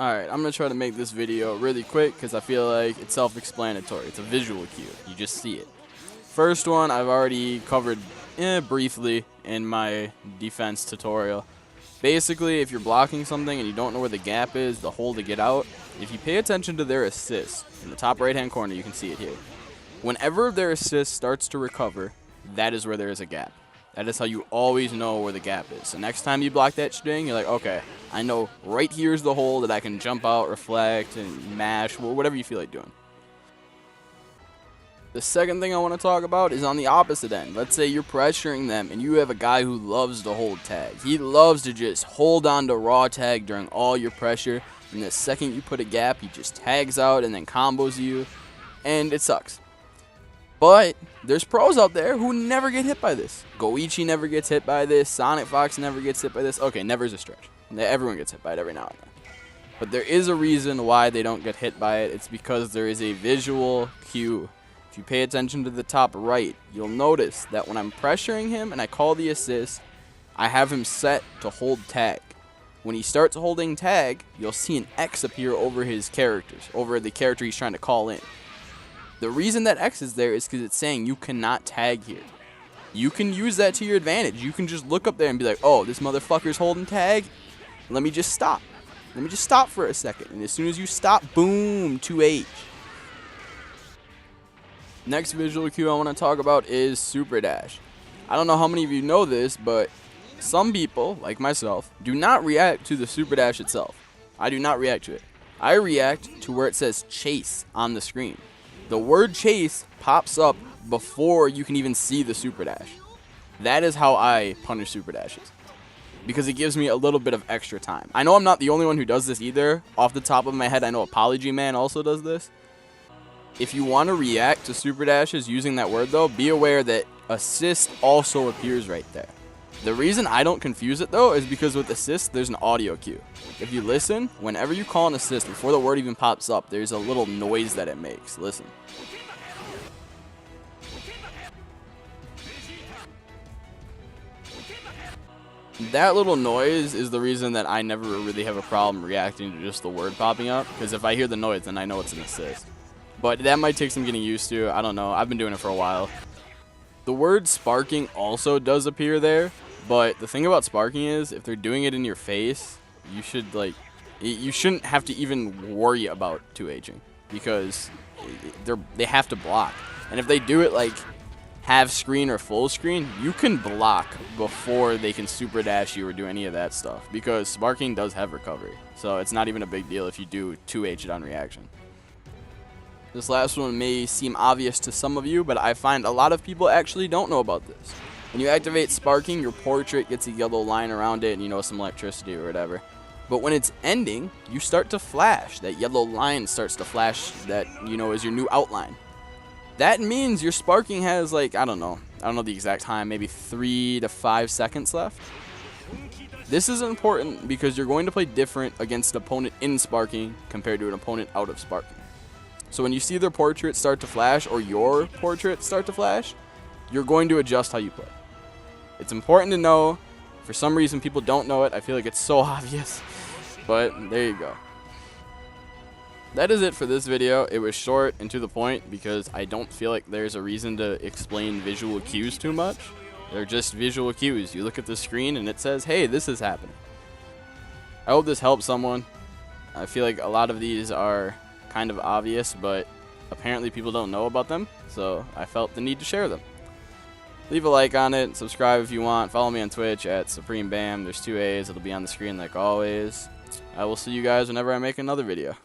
Alright, I'm going to try to make this video really quick because I feel like it's self-explanatory. It's a visual cue. You just see it. First one I've already covered briefly in my defense tutorial. Basically, if you're blocking something and you don't know where the gap is, the hole to get out, if you pay attention to their assist, in the top right-hand corner, you can see it here. Whenever their assist starts to recover, that is where there is a gap. That is how you always know where the gap is. So next time you block that string, you're like, okay, I know right here's the hole that I can jump out, reflect, and mash, whatever you feel like doing. The second thing I want to talk about is on the opposite end. Let's say you're pressuring them and you have a guy who loves to hold tag. He loves to just hold on to raw tag during all your pressure. And the second you put a gap, he just tags out and then combos you. And it sucks. But there's pros out there who never get hit by this. Goichi never gets hit by this. Sonic Fox never gets hit by this. Okay, never's a stretch. Everyone gets hit by it every now and then. But there is a reason why they don't get hit by it. It's because there is a visual cue. If you pay attention to the top right, you'll notice that when I'm pressuring him and I call the assist, I have him set to hold tag. When he starts holding tag, you'll see an X appear over his characters, over the character he's trying to call in. The reason that X is there is because it's saying you cannot tag here. You can use that to your advantage. You can just look up there and be like, oh, this motherfucker's holding tag. Let me just stop. Let me just stop for a second. And as soon as you stop, boom, 2H. Next visual cue I want to talk about is Super Dash. I don't know how many of you know this, but some people, like myself, do not react to the Super Dash itself. I do not react to it. I react to where it says chase on the screen. The word chase pops up before you can even see the Super Dash. That is how I punish Super Dashes, because it gives me a little bit of extra time. I know I'm not the only one who does this either. Off the top of my head, I know Apology Man also does this. If you want to react to Super Dashes using that word, though, be aware that assist also appears right there. The reason I don't confuse it, though, is because with assist, there's an audio cue. If you listen, whenever you call an assist, before the word even pops up, there's a little noise that it makes. Listen. That little noise is the reason that I never really have a problem reacting to just the word popping up, because if I hear the noise, then I know it's an assist. But that might take some getting used to. I don't know. I've been doing it for a while. The word sparking also does appear there, but the thing about sparking is if they're doing it in your face, you shouldn't have to even worry about 2Hing, because they have to block. And if they do it like half screen or full screen, you can block before they can super dash you or do any of that stuff, because sparking does have recovery. So it's not even a big deal if you do 2H it on reaction. This last one may seem obvious to some of you, but I find a lot of people actually don't know about this. When you activate sparking, your portrait gets a yellow line around it and, you know, some electricity or whatever. But when it's ending, you start to flash. That yellow line starts to flash that, you know, is your new outline. That means your sparking has, like, I don't know the exact time, maybe 3 to 5 seconds left. This is important because you're going to play different against an opponent in sparking compared to an opponent out of sparking. So when you see their portrait start to flash or your portrait start to flash, you're going to adjust how you play. It's important to know. For some reason, people don't know it. I feel like it's so obvious, but there you go. That is it for this video. It was short and to the point because I don't feel like there's a reason to explain visual cues too much. They're just visual cues. You look at the screen and it says, hey, this is happening. I hope this helps someone. I feel like a lot of these are kind of obvious, but apparently people don't know about them, so I felt the need to share them. Leave a like on it, subscribe if you want, follow me on Twitch at SupremeBam. There's 2 A's, it'll be on the screen like always. I will see you guys whenever I make another video.